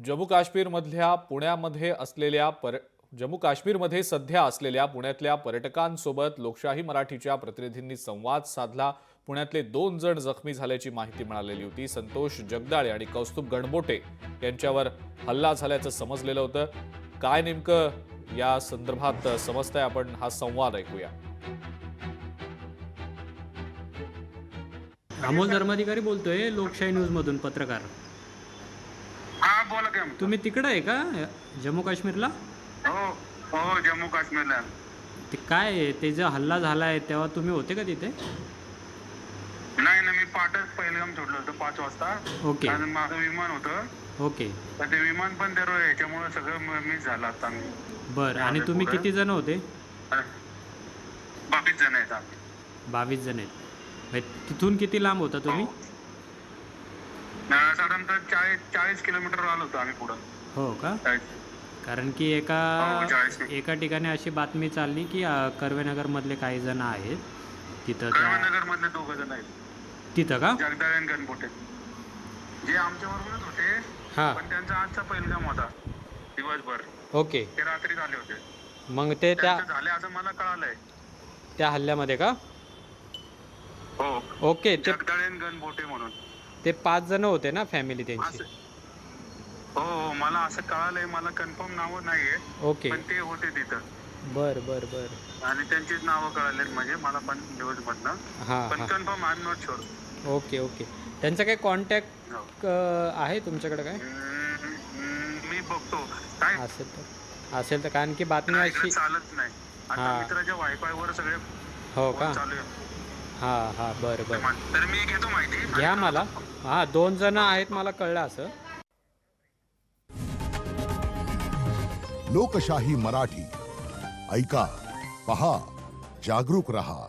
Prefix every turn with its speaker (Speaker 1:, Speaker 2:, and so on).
Speaker 1: जम्मू काश्मीरमध्ये सध्या असलेल्या पुण्यातल्या पर्यटकांसोबत लोकशाही मराठीच्या प्रतिनिधींनी संवाद साधला। पुण्यातले 2 जण जखमी झाल्याची माहिती मिळालेली होती। संतोष जगदाळे आणि कौस्तुभ गणबोटे यांच्यावर हल्ला झाल्याचं समजलेलं होतं। काय नेमकं या संदर्भात समजतंय, आपण हा संवाद ऐकूया।
Speaker 2: अमोल धर्माधिकारी बोलतोय, लोकशाही न्यूज मधून पत्रकार।
Speaker 3: हाँ बोला क्या
Speaker 2: तुम्ही तिकडे आहे का जम्मू काश्मीरला?
Speaker 3: हो हो जम्मू काश्मीरला
Speaker 2: ते काय आहे, ते जो हल्ला झालाय तेव्हा तुम्ही होते का तिथे?
Speaker 3: नाही ना, मी पाठच पहिलगाम सोडलं होतं 5 वाजता।
Speaker 2: ओके
Speaker 3: अजून माझं विमान होतं।
Speaker 2: ओके
Speaker 3: तर ते विमान पण त्या याच्यामुळे सगळं मिस झालं आता।
Speaker 2: बरं, आणि तुम्ही किती जण होते?
Speaker 3: 22 जण आहेत आम्ही।
Speaker 2: 22 जण आहेत। तिथून किती लांब होता तुम्ही?
Speaker 3: साधारणतः 40 किलोमीटर आलो होतो आम्ही पुढं।
Speaker 2: हो का? कारण की एका ठिकाणी अशी बातमी चालली की कर्वेनगर मधले काही जण आहेत तिथं।
Speaker 3: कर्वेनगर मधले 2 जण आहेत
Speaker 2: तिथं का?
Speaker 3: जगदाळे आणि गणबोटे, जे आमच्या बरोबरच होते।
Speaker 2: हां
Speaker 3: पण त्यांचा आजचा पहिलगाम होता दिवसभर।
Speaker 2: ओके,
Speaker 3: ते रात्री आले होते।
Speaker 2: मग ते त्या
Speaker 3: झाले असं मला कळालंय।
Speaker 2: त्या हल्ल्यामध्ये का?
Speaker 3: हो
Speaker 2: ओके, ते
Speaker 3: जगदाळे आणि गणबोटे म्हणून
Speaker 2: ते 5 जण होते ना फॅमिली त्यांची?
Speaker 3: हो हो, मला असं कळालंय, मला कन्फर्म नावं नाहीये।
Speaker 2: ओके,
Speaker 3: पण ते होते तिथं
Speaker 2: बर बर बर।
Speaker 3: आणि त्यांचीच नावं कळालेत म्हणजे मला पण न्यूज मधनं।
Speaker 2: हां
Speaker 3: पण
Speaker 2: हां,
Speaker 3: confirm I am not sure.
Speaker 2: Okay okay. त्यांचा काही कॉन्टॅक्ट आहे तुमच्याकडे काय?
Speaker 3: मी बघतो काय
Speaker 2: असेल तर कारण की बातमी
Speaker 3: नाही, इकडे
Speaker 2: अशी।
Speaker 3: चालत नाही आता।
Speaker 2: हां.
Speaker 3: मित्राच्या वायफाय वर सगळे
Speaker 2: हो का?
Speaker 3: फोन चालू आहे।
Speaker 2: हां हां, बरं बरं,
Speaker 3: तर मी घेतो माहिती।
Speaker 2: घ्या मला। हां, 2 जण आहेत मला कळलं असं।
Speaker 4: लोकशाही मराठी ऐका, पहा, जागरूक रहा।